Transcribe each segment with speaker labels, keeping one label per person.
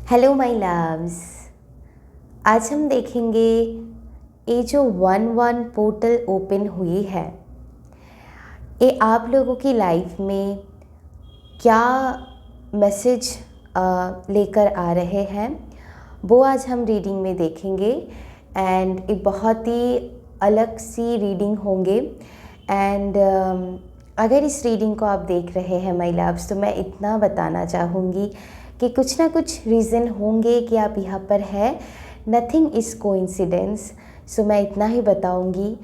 Speaker 1: Hello my loves. आज हम देखेंगे ये जो 1-1 पोर्टल ओपन हुई है, ये आप लोगों की लाइफ में क्या मैसेज लेकर आ रहे हैं, वो आज हम रीडिंग में देखेंगे। एंड एक बहुत ही अलग सी रीडिंग होंगे। एंड अगर इस रीडिंग को आप देख रहे हैं माय लव्स, तो मैं इतना बताना चाहूँगी कि कुछ ना कुछ रीज़न होंगे कि आप यहाँ पर है। Nothing is coincidence. सो मैं इतना ही बताऊँगी,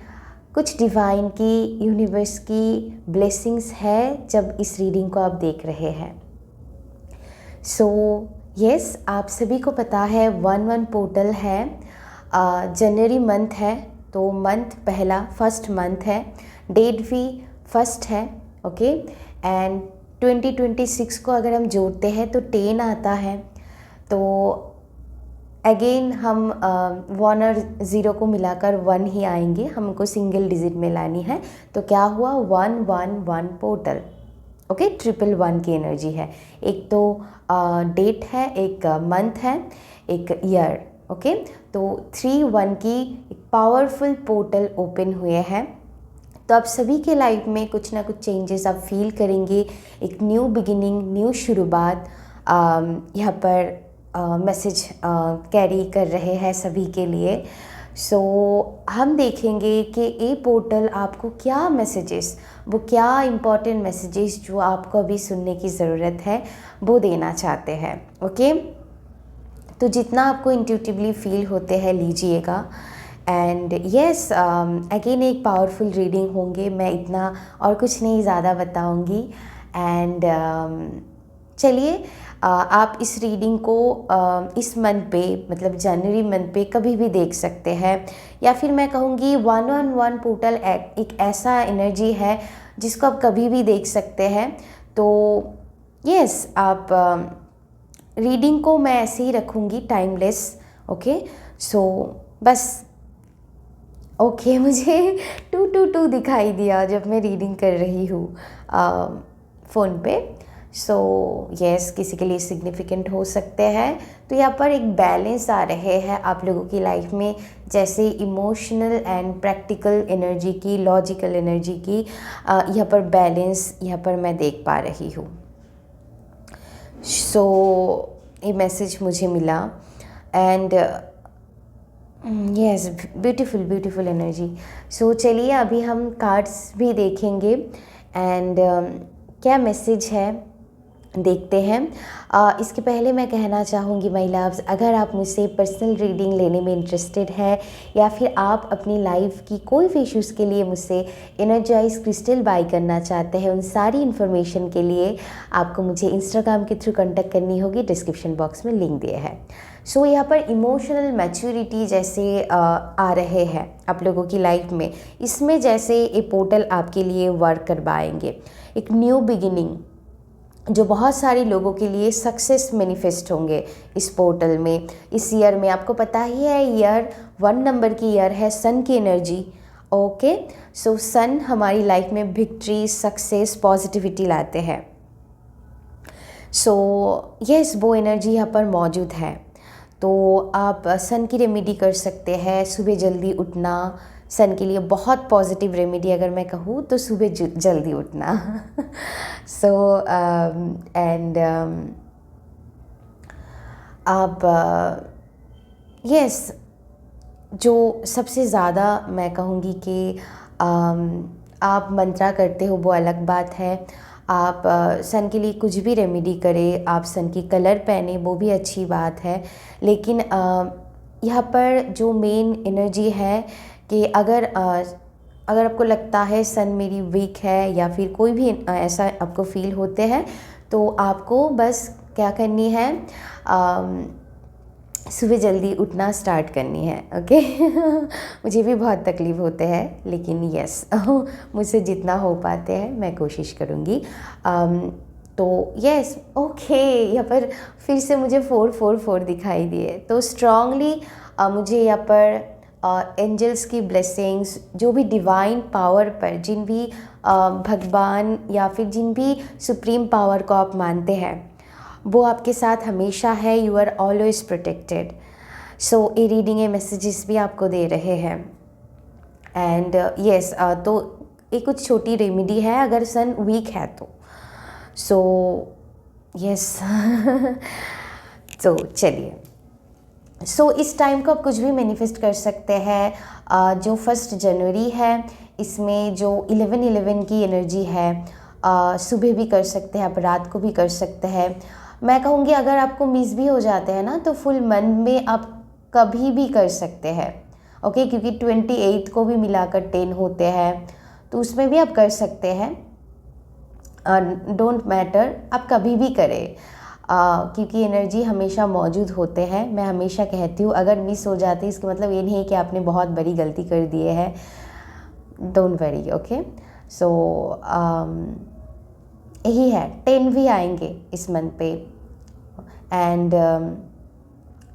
Speaker 1: कुछ डिवाइन की, यूनिवर्स की ब्लेसिंग्स है जब इस रीडिंग को आप देख रहे हैं। सो यस, आप सभी को पता है 1-1 पोर्टल है। जनवरी मंथ है, तो मंथ पहला फर्स्ट मंथ है, डेट भी फर्स्ट है। ओके, एंड 2026 को अगर हम जोड़ते हैं तो 10 आता है। तो अगेन हम 1 और 0 को मिलाकर 1 ही आएंगे, हमको सिंगल डिजिट में लानी है। तो क्या हुआ, 1-1-1 पोर्टल। ओके, 1-1 की एनर्जी है। एक तो डेट है, एक मंथ है, एक ईयर। ओके, तो 3-1 की एक पावरफुल पोर्टल ओपन हुए हैं। तो आप सभी के लाइफ में कुछ ना कुछ चेंजेस आप फील करेंगे। एक न्यू बिगिनिंग, न्यू शुरुआत यहाँ पर मैसेज कैरी कर रहे हैं सभी के लिए। सो हम देखेंगे कि ये पोर्टल आपको क्या मैसेजेस, वो क्या इम्पोर्टेंट मैसेजेस जो आपको अभी सुनने की ज़रूरत है, वो देना चाहते हैं। ओके, तो जितना आपको इंट्यूटिवली फील होते हैं लीजिएगा। एंड यस, अगेन एक पावरफुल रीडिंग होंगे, मैं इतना और कुछ नहीं ज़्यादा बताऊंगी। एंड चलिए, आप इस रीडिंग को इस मंथ पे, मतलब जनवरी मंथ पे कभी भी देख सकते हैं। या फिर मैं कहूँगी 1-1 पोर्टल एक ऐसा एनर्जी है जिसको आप कभी भी देख सकते हैं। तो यस, आप रीडिंग को मैं ऐसे ही रखूँगी, टाइमलेस। ओके, सो बस ओके मुझे 222 दिखाई दिया जब मैं रीडिंग कर रही हूँ फ़ोन पे। सो यस, किसी के लिए सिग्निफिकेंट हो सकते हैं। तो यहाँ पर एक बैलेंस आ रहे हैं आप लोगों की लाइफ में, जैसे इमोशनल एंड प्रैक्टिकल एनर्जी की, लॉजिकल एनर्जी की यहाँ पर बैलेंस यहाँ पर मैं देख पा रही हूँ। सो ये मैसेज मुझे मिला। And yes, beautiful beautiful energy. So चलिए अभी हम कार्ड्स भी देखेंगे एंड क्या मैसेज है देखते हैं। इसके पहले मैं कहना चाहूँगी माय लव्स, अगर आप मुझसे पर्सनल रीडिंग लेने में इंटरेस्टेड है या फिर आप अपनी लाइफ की कोई भी इश्यूज़ के लिए मुझसे एनर्जाइज क्रिस्टल बाय करना चाहते हैं, उन सारी इन्फॉर्मेशन के लिए आपको मुझे इंस्टाग्राम के थ्रू कांटेक्ट करनी होगी। डिस्क्रिप्शन बॉक्स में लिंक दिया है। सो यहाँ पर इमोशनल मैच्योरिटी जैसे आ रहे हैं आप लोगों की लाइफ में, इसमें जैसे ये पोर्टल आपके लिए वर्क करवाएंगे। एक न्यू बिगिनिंग जो बहुत सारे लोगों के लिए सक्सेस मैनिफेस्ट होंगे इस पोर्टल में। इस ईयर में आपको पता ही है, ईयर 1 नंबर की ईयर है, सन की एनर्जी। ओके, सो सन हमारी लाइफ में विक्ट्री, सक्सेस, पॉजिटिविटी लाते हैं। सो यस, वो एनर्जी यहाँ पर मौजूद है। तो आप सन की रेमेडी कर सकते हैं, सुबह जल्दी उठना। सन के लिए बहुत पॉजिटिव रेमेडी अगर मैं कहूँ तो सुबह जल्दी उठना। सो एंड आप यस, जो सबसे ज़्यादा मैं कहूँगी कि आप मंत्रा करते हो वो अलग बात है। आप सन के लिए कुछ भी रेमेडी करें, आप सन की कलर पहने वो भी अच्छी बात है। लेकिन यहाँ पर जो मेन एनर्जी है कि अगर आपको लगता है सन मेरी वीक है या फिर कोई भी ऐसा आपको फील होते हैं, तो आपको बस क्या करनी है, सुबह जल्दी उठना स्टार्ट करनी है। ओके मुझे भी बहुत तकलीफ़ होते हैं, लेकिन यस मुझसे जितना हो पाते हैं मैं कोशिश करूँगी। तो यस, ओके, यहाँ पर फिर से मुझे 444 दिखाई दिए। तो स्ट्रांगली मुझे यहाँ पर एंजल्स की ब्लेसिंग्स, जो भी डिवाइन पावर पर, जिन भी भगवान या फिर जिन भी सुप्रीम पावर को आप मानते हैं, वो आपके साथ हमेशा है, यू आर ऑलवेज प्रोटेक्टेड। सो ये रीडिंग, ये मैसेजेस भी आपको दे रहे हैं। एंड यस, तो ये कुछ छोटी रेमेडी है अगर सन वीक है तो। सो यस तो चलिए, सो इस टाइम को आप कुछ भी मैनिफेस्ट कर सकते हैं। जो 1 जनवरी है, इसमें जो 11/11 की एनर्जी है, सुबह भी कर सकते हैं आप, रात को भी कर सकते हैं। मैं कहूँगी अगर आपको मिस भी हो जाते हैं ना, तो फुल मन में आप कभी भी कर सकते हैं, ओके। क्योंकि 28 को भी मिलाकर 10 होते हैं, तो उसमें भी आप कर सकते हैं। डोंट मैटर, आप कभी भी करें, क्योंकि एनर्जी हमेशा मौजूद होते हैं। मैं हमेशा कहती हूँ अगर मिस हो जाते इसका मतलब ये नहीं है कि आपने बहुत बड़ी गलती कर दी है। Don't worry, okay. सो यही है, 10 भी आएंगे इस मंथ पे, एंड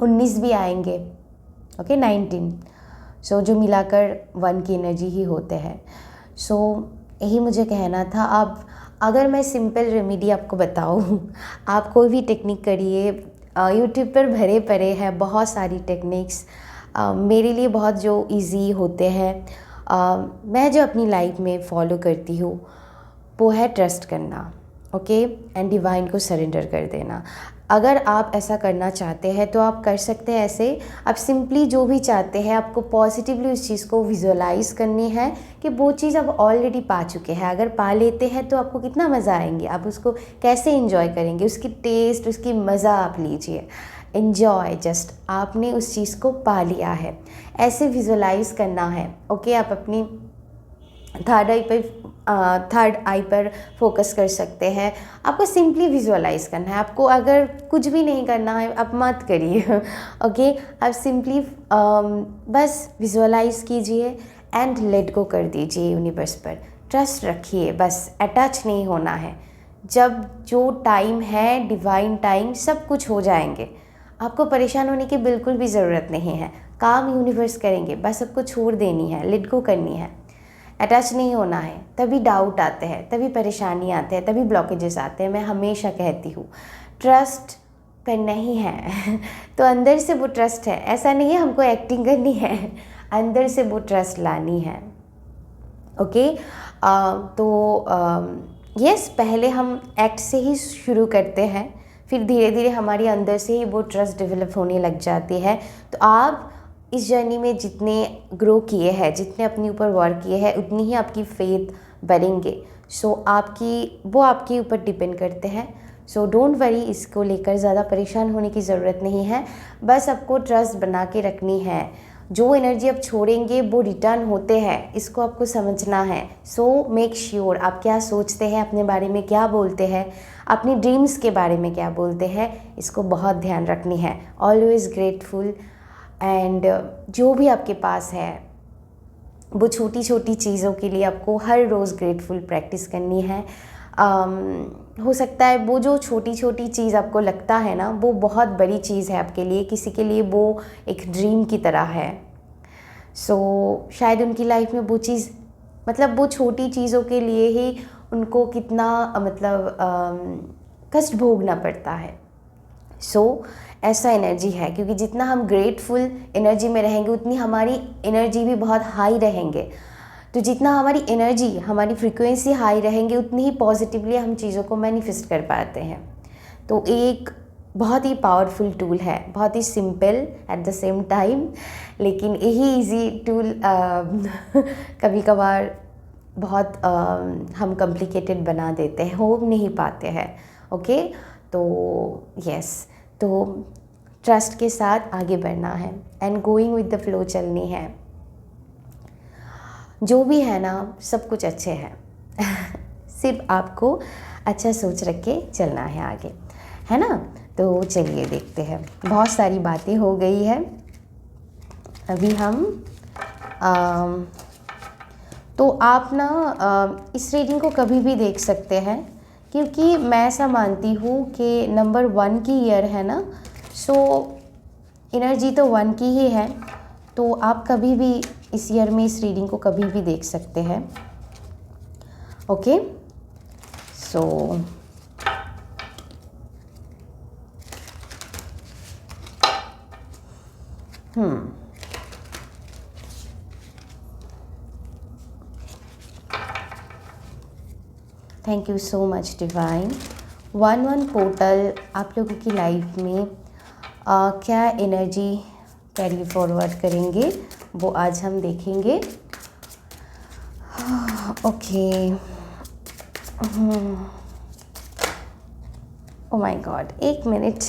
Speaker 1: 19 भी आएंगे, ओके, 19। सो जो मिलाकर 1 की एनर्जी ही होते हैं। सो यही मुझे कहना था। अब अगर मैं सिंपल रेमेडी आपको बताऊँ, आप कोई भी टेक्निक करिए, यूट्यूब पर भरे पड़े हैं बहुत सारी टेक्निक्स। मेरे लिए बहुत जो इजी होते हैं, मैं जो अपनी लाइफ में फॉलो करती हूँ, वो है ट्रस्ट करना, ओके, एंड डिवाइन को सरेंडर कर देना। अगर आप ऐसा करना चाहते हैं तो आप कर सकते हैं ऐसे। आप सिंपली जो भी चाहते हैं, आपको पॉजिटिवली उस चीज़ को विजुअलाइज करनी है कि वो चीज़ आप ऑलरेडी पा चुके हैं। अगर पा लेते हैं तो आपको कितना मज़ा आएंगे, आप उसको कैसे एंजॉय करेंगे, उसकी टेस्ट, उसकी मज़ा आप लीजिए, एंजॉय। जस्ट आपने उस चीज़ को पा लिया है, ऐसे विजुअलाइज करना है, ओके। आप अपनी थर्ड आई पर फोकस कर सकते हैं। आपको सिंपली विजुअलाइज करना है। आपको अगर कुछ भी नहीं करना है, आप मत करिए, ओके। आप सिंपली बस विजुअलाइज कीजिए एंड लेट गो कर दीजिए यूनिवर्स पर। ट्रस्ट रखिए, बस अटैच नहीं होना है। जब जो टाइम है, डिवाइन टाइम, सब कुछ हो जाएंगे। आपको परेशान होने की बिल्कुल भी ज़रूरत नहीं है। काम यूनिवर्स करेंगे, बस सबको छोड़ देनी है, लेट गो करनी है, अटैच नहीं होना है। तभी डाउट आते हैं, तभी परेशानी आते हैं, तभी ब्लॉकेजेस आते हैं। मैं हमेशा कहती हूँ ट्रस्ट करना ही है तो अंदर से वो ट्रस्ट है, ऐसा नहीं है हमको एक्टिंग करनी है, अंदर से वो ट्रस्ट लानी है, ओके। यस, पहले हम एक्ट से ही शुरू करते हैं, फिर धीरे धीरे हमारी अंदर से ही वो ट्रस्ट डेवलप होने लग जाती है। तो आप इस जर्नी में जितने ग्रो किए हैं, जितने अपने ऊपर वर्क किए हैं, उतनी ही आपकी फेथ बढ़ेंगे। सो आपके ऊपर डिपेंड करते हैं। सो डोंट वरी, इसको लेकर ज़्यादा परेशान होने की ज़रूरत नहीं है। बस आपको ट्रस्ट बना के रखनी है। जो एनर्जी आप छोड़ेंगे वो रिटर्न होते हैं, इसको आपको समझना है। सो मेक श्योर आप क्या सोचते हैं, अपने बारे में क्या बोलते हैं, अपनी ड्रीम्स के बारे में क्या बोलते हैं, इसको बहुत ध्यान रखनी है। ऑलवेज ग्रेटफुल, एंड जो भी आपके पास है वो छोटी छोटी चीज़ों के लिए आपको हर रोज़ ग्रेटफुल प्रैक्टिस करनी है। हो सकता है वो जो छोटी छोटी चीज़ आपको लगता है ना, वो बहुत बड़ी चीज़ है आपके लिए, किसी के लिए वो एक ड्रीम की तरह है। सो शायद उनकी लाइफ में वो चीज़, मतलब वो छोटी चीज़ों के लिए ही उनको कितना कष्ट भोगना पड़ता है। सो ऐसा एनर्जी है, क्योंकि जितना हम ग्रेटफुल एनर्जी में रहेंगे उतनी हमारी एनर्जी भी बहुत हाई रहेंगे। तो जितना हमारी एनर्जी, हमारी फ्रीक्वेंसी हाई रहेंगे, उतनी ही पॉजिटिवली हम चीज़ों को मैनिफेस्ट कर पाते हैं। तो एक बहुत ही पावरफुल टूल है, बहुत ही simple at the same time, लेकिन यही इजी टूल कभी कभार बहुत हम कॉम्प्लिकेटेड बना देते हैं, हो नहीं पाते हैं, ओके। तो यस, तो ट्रस्ट के साथ आगे बढ़ना है and going with the flow चलनी है। जो भी है ना, सब कुछ अच्छे है सिर्फ आपको अच्छा सोच रख के चलना है आगे, है ना। तो चलिए देखते हैं, बहुत सारी बातें हो गई है अभी हम तो आप ना इस रीडिंग को कभी भी देख सकते हैं, क्योंकि मैं ऐसा मानती हूँ कि नंबर 1 की ईयर है ना, सो एनर्जी तो 1 की ही है। तो आप कभी भी इस ईयर में इस रीडिंग को कभी भी देख सकते हैं, okay. So hmm thank you so much divine. 1-1 portal आप लोगों की लाइफ में क्या एनर्जी कैरी फॉरवर्ड करेंगे वो आज हम देखेंगे। ओके। ओ माय गॉड, एक मिनट।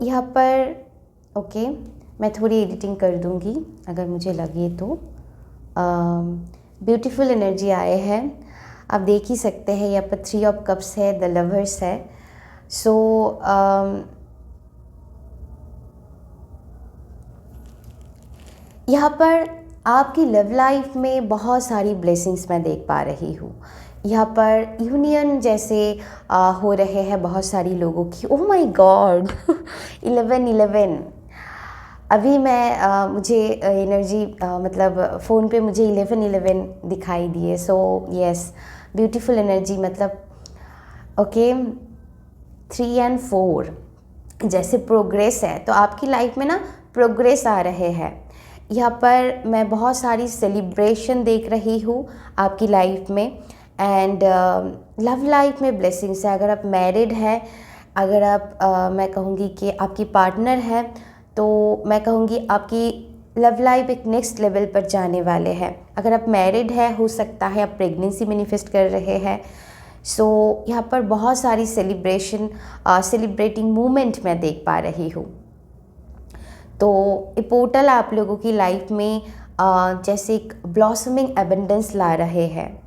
Speaker 1: यहाँ पर ओके, मैं थोड़ी एडिटिंग कर दूंगी अगर मुझे लगे तो। ब्यूटीफुल एनर्जी आए हैं, आप देख ही सकते हैं। यहाँ पर 3 ऑफ कप्स है, द लवर्स है। यहाँ पर आपकी लव लाइफ में बहुत सारी ब्लेसिंग्स मैं देख पा रही हूँ। यहाँ पर यूनियन जैसे हो रहे हैं बहुत सारी लोगों की। ओह माय गॉड 11-11। अभी मैं मुझे एनर्जी मतलब फ़ोन पे मुझे 11-11 दिखाई दिए। So yes, beautiful energy. मतलब ओके 3 और 4 जैसे प्रोग्रेस है, तो आपकी लाइफ में ना प्रोग्रेस आ रहे हैं। यहाँ पर मैं बहुत सारी सेलिब्रेशन देख रही हूँ आपकी लाइफ में। एंड लव लाइफ में ब्लेसिंग्स है। अगर आप मैरिड हैं, अगर आप मैं कहूँगी कि आपकी पार्टनर है, तो मैं कहूँगी आपकी लव लाइफ एक नेक्स्ट लेवल पर जाने वाले हैं। अगर आप मैरिड है, हो सकता है आप प्रेगनेंसी मैनिफेस्ट कर रहे हैं। यहाँ पर बहुत सारी सेलिब्रेटिंग मूवमेंट मैं देख पा रही हूँ। तो ये पोर्टल आप लोगों की लाइफ में जैसे एक ब्लॉसमिंग एबंडेंस ला रहे हैं।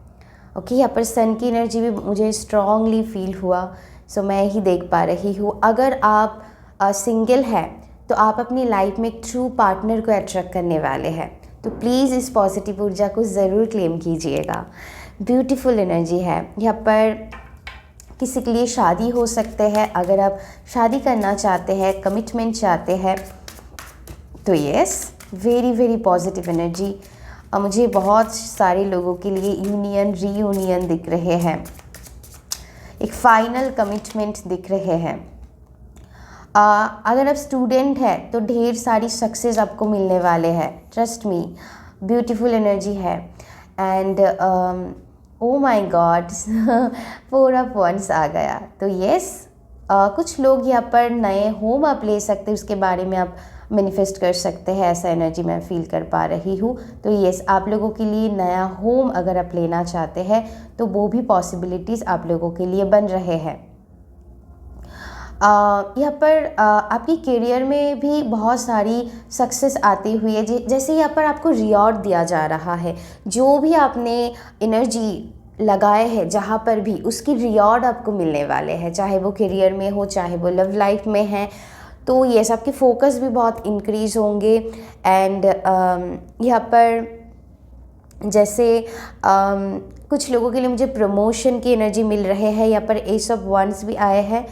Speaker 1: ओके, यहाँ पर सन की एनर्जी भी मुझे स्ट्रांगली फील हुआ। मैं ही देख पा रही हूँ। अगर आप सिंगल है तो आप अपनी लाइफ में एक ट्रू पार्टनर को अट्रैक्ट करने वाले हैं। तो प्लीज़ इस पॉजिटिव ऊर्जा को ज़रूर क्लेम कीजिएगा। ब्यूटीफुल एनर्जी है। यहाँ पर किसी के लिए शादी हो सकते हैं। अगर आप शादी करना चाहते हैं, कमिटमेंट चाहते हैं, तो yes, very very positive energy. मुझे बहुत सारे लोगों के लिए यूनियन रीयूनियन दिख रहे हैं, एक फाइनल कमिटमेंट दिख रहे हैं। अगर आप स्टूडेंट है तो ढेर सारी सक्सेस आपको मिलने वाले हैं। ट्रस्ट मी, ब्यूटीफुल एनर्जी है। And oh my god 4 of wands आ गया। तो यस, कुछ लोग यहाँ पर नए होम आप ले सकते हैं, उसके बारे में आप मैनिफेस्ट कर सकते हैं। ऐसा एनर्जी मैं फील कर पा रही हूँ। तो यस, आप लोगों के लिए नया होम अगर आप लेना चाहते हैं तो वो भी पॉसिबिलिटीज़ आप लोगों के लिए बन रहे हैं। यहाँ पर आपकी करियर में भी बहुत सारी सक्सेस आती हुई है। जैसे यहाँ पर आपको रिवॉर्ड दिया जा रहा है। जो भी आपने एनर्जी लगाए हैं जहाँ पर भी, उसकी रिवॉर्ड आपको मिलने वाले हैं, चाहे वो करियर में हो, चाहे वो लव लाइफ में है। तो यस, आपके फोकस भी बहुत इंक्रीज होंगे। एंड यहाँ पर जैसे कुछ लोगों के लिए मुझे प्रमोशन की एनर्जी मिल रहे हैं। यहाँ पर एस ऑफ वंस भी आए हैं।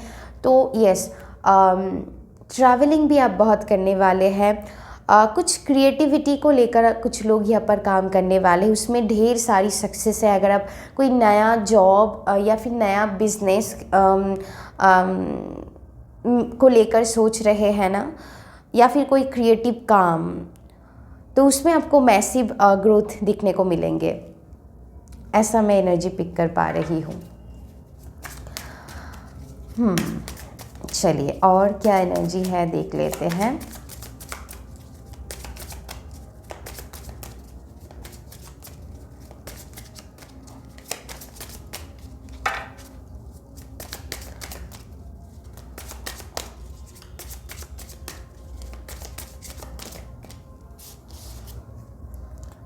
Speaker 1: तो यस, ट्रैवलिंग भी आप बहुत करने वाले हैं। कुछ क्रिएटिविटी को लेकर कुछ लोग यहाँ पर काम करने वाले हैं, उसमें ढेर सारी सक्सेस है। अगर आप कोई नया जॉब या फिर नया बिजनेस को लेकर सोच रहे हैं ना, या फिर कोई क्रिएटिव काम, तो उसमें आपको मैसिव ग्रोथ दिखने को मिलेंगे। ऐसा मैं एनर्जी पिक कर पा रही हूँ। चलिए, और क्या एनर्जी है देख लेते हैं।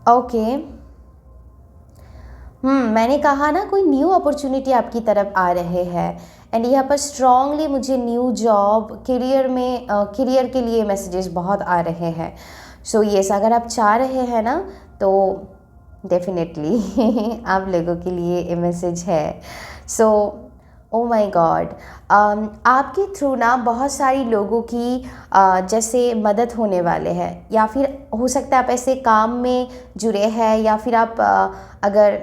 Speaker 1: ओके, मैंने कहा ना, कोई न्यू अपॉर्चुनिटी आपकी तरफ आ रहे हैं। एंड यहाँ पर स्ट्रांगली मुझे न्यू जॉब, करियर के लिए मैसेजेस बहुत आ रहे हैं। यस, अगर आप चाह रहे हैं ना, तो डेफिनेटली आप लोगों के लिए ये मैसेज है। ओ माय गॉड, आपके थ्रू ना बहुत सारी लोगों की जैसे मदद होने वाले हैं, या फिर हो सकता है आप ऐसे काम में जुड़े हैं, या फिर आप अगर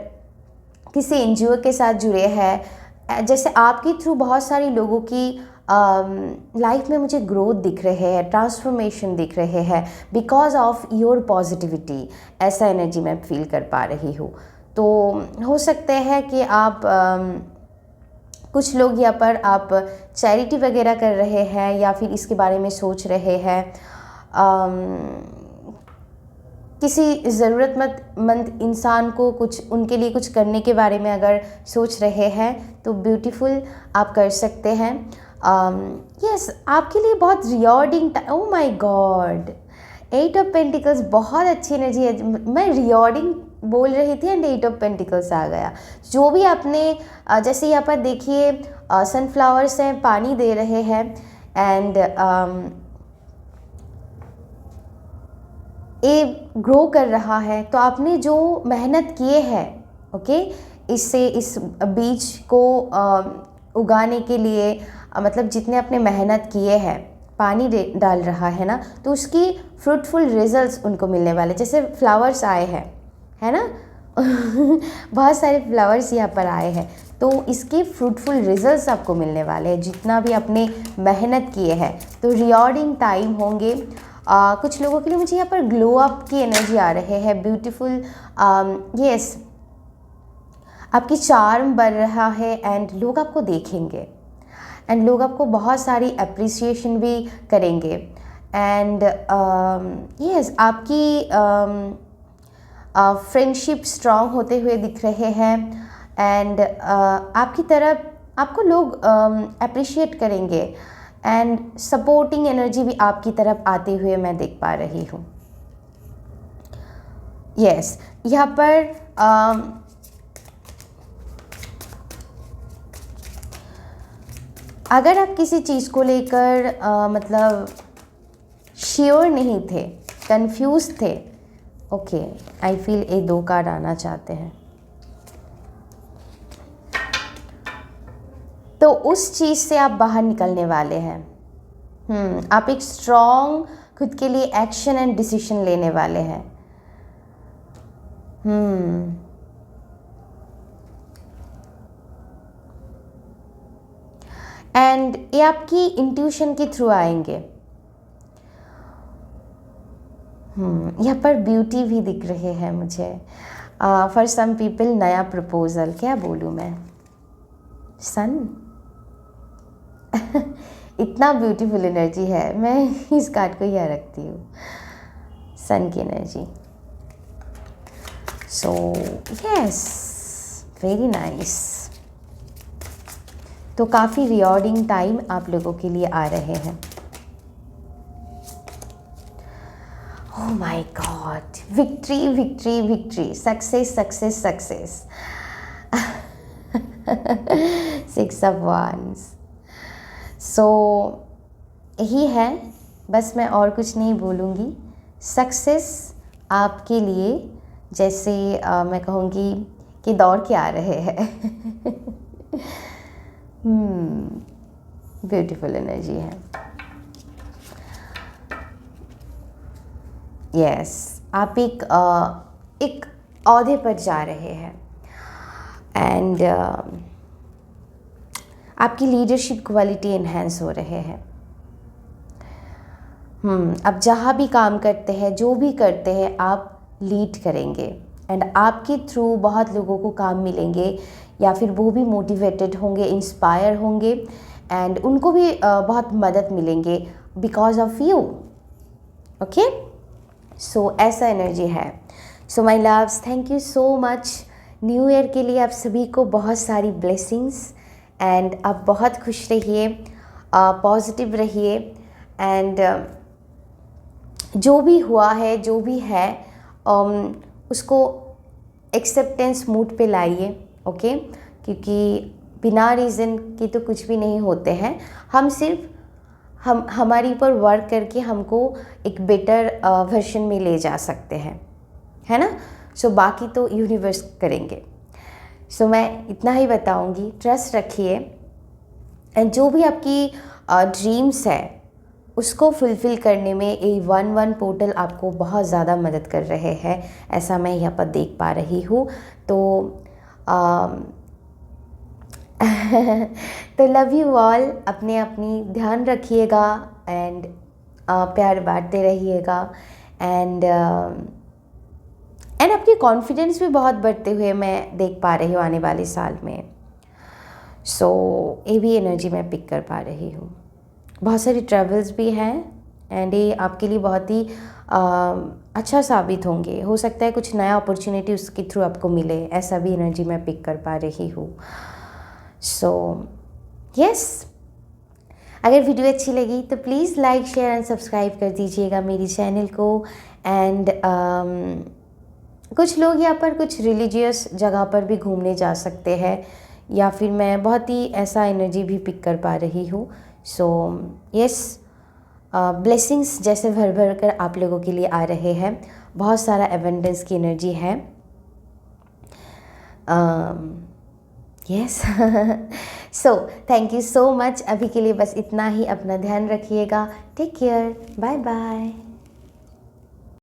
Speaker 1: किसी एनजीओ के साथ जुड़े हैं, जैसे आपके थ्रू बहुत सारी लोगों की लाइफ में मुझे ग्रोथ दिख रहे हैं, ट्रांसफॉर्मेशन दिख रहे हैं बिकॉज ऑफ योर पॉजिटिविटी। ऐसा एनर्जी मैं फील कर पा रही हूँ। तो हो सकते हैं कि आप कुछ लोग यहाँ पर आप चैरिटी वगैरह कर रहे हैं, या फिर इसके बारे में सोच रहे हैं, किसी ज़रूरतमंद इंसान को कुछ उनके लिए कुछ करने के बारे में अगर सोच रहे हैं तो ब्यूटीफुल, आप कर सकते हैं। यस, आपके लिए बहुत rewarding time. Oh my God, 8 of pentacles बहुत अच्छी एनर्जी है। मैं रिवॉर्डिंग बोल रही थी एंड 8 ऑफ पेंटिकल्स आ गया। जो भी आपने जैसे यहाँ पर देखिए सनफ्लावर्स हैं, पानी दे रहे हैं, एंड ये ग्रो कर रहा है। तो आपने जो मेहनत किए हैं, ओके, इससे इस बीज को उगाने के लिए मतलब जितने आपने मेहनत किए हैं, पानी डाल रहा है ना, तो उसकी फ्रूटफुल रिजल्ट्स उनको मिलने वाले। जैसे फ्लावर्स आए हैं, है ना बहुत सारे फ्लावर्स यहाँ पर आए हैं, तो इसके फ्रूटफुल रिजल्ट्स आपको मिलने वाले हैं जितना भी आपने मेहनत किए हैं। तो रिवॉर्डिंग टाइम होंगे। कुछ लोगों के लिए मुझे यहाँ पर ग्लो अप की एनर्जी आ रहे हैं, ब्यूटीफुल। यस, आपकी चार्म बढ़ रहा है एंड लोग आपको देखेंगे, एंड लोग आपको बहुत सारी अप्रिसिएशन भी करेंगे। एंड यस, आपकी फ्रेंडशिप स्ट्रॉन्ग होते हुए दिख रहे हैं, एंड आपकी तरफ आपको लोग अप्रिशिएट करेंगे, एंड सपोर्टिंग एनर्जी भी आपकी तरफ आते हुए मैं देख पा रही हूँ। यस, यहाँ पर अगर आप किसी चीज़ को लेकर मतलब श्योर नहीं थे, कंफ्यूज थे, ओके, आई फील ये 2 कार्ड आना चाहते हैं, तो उस चीज़ से आप बाहर निकलने वाले हैं। आप एक स्ट्रॉन्ग खुद के लिए एक्शन एंड डिसीजन लेने वाले हैं। एंड ये आपकी इंट्यूशन के थ्रू आएंगे। यहाँ पर ब्यूटी भी दिख रहे हैं मुझे। फॉर सम पीपल नया प्रपोजल, क्या बोलूँ मैं, सन इतना ब्यूटीफुल एनर्जी है, मैं इस कार्ड को यहाँ रखती हूँ, सन की energy. So yes, very nice. तो काफ़ी रिवॉर्डिंग टाइम आप लोगों के लिए आ रहे हैं। Oh my god, victory victory victory, success success success. 6 of wands. So यही है, बस मैं और कुछ नहीं बोलूँगी। सक्सेस आपके लिए जैसे मैं कहूँगी कि दौड़ के आ रहे हैं। ब्यूटीफुल एनर्जी है। यस, आप एक औहदे पर जा रहे हैं, एंड आपकी लीडरशिप क्वालिटी एनहेंस हो रहे हैं। अब जहाँ भी काम करते हैं, जो भी करते हैं, आप लीड करेंगे, एंड आपके थ्रू बहुत लोगों को काम मिलेंगे, या फिर वो भी मोटिवेटेड होंगे, इंस्पायर होंगे, एंड उनको भी बहुत मदद मिलेंगे बिकॉज ऑफ यू। ओके, सो ऐसा एनर्जी है। So my loves, thank you so much. New year के लिए आप सभी को बहुत सारी ब्लेसिंग्स, एंड आप बहुत खुश रहिए, पॉजिटिव रहिए, एंड जो भी हुआ है, जो भी है, उसको एक्सेप्टेंस मूड पे लाइए, ओके, क्योंकि बिना रीज़न के तो कुछ भी नहीं होते हैं। हम सिर्फ हमारी ऊपर वर्क करके हमको एक बेटर वर्जन में ले जा सकते हैं, है ना। सो बाकी तो यूनिवर्स करेंगे। सो मैं इतना ही बताऊंगी, ट्रस्ट रखिए, एंड जो भी आपकी ड्रीम्स है उसको फुलफ़िल करने में ये 1-1 पोर्टल आपको बहुत ज़्यादा मदद कर रहे हैं, ऐसा मैं यहाँ पर देख पा रही हूँ। तो तो लव यू ऑल, अपने अपनी ध्यान रखिएगा एंड प्यार बांटते रहिएगा एंड आपकी कॉन्फिडेंस भी बहुत बढ़ते हुए मैं देख पा रही हूँ आने वाले साल में। सो ये भी एनर्जी मैं पिक कर पा रही हूँ। बहुत सारी ट्रैवल्स भी हैं एंड ये आपके लिए बहुत ही अच्छा साबित होंगे। हो सकता है कुछ नया अपॉर्चुनिटी उसके थ्रू आपको मिले, ऐसा भी एनर्जी मैं पिक कर पा रही हूँ। सो यस, अगर वीडियो अच्छी लगी तो please like share and subscribe कर दीजिएगा मेरी चैनल को। एंड कुछ लोग यहाँ पर कुछ रिलीजियस जगह पर भी घूमने जा सकते हैं, या फिर मैं बहुत ही ऐसा एनर्जी भी पिक कर पा रही हूँ। सो यस, ब्लेसिंग्स जैसे भर भर कर आप लोगों के लिए आ रहे हैं, बहुत सारा एबंडेंस की एनर्जी है। Yes, so thank you so much. अभी के लिए बस इतना ही, अपना ध्यान रखिएगा। Take care, bye bye.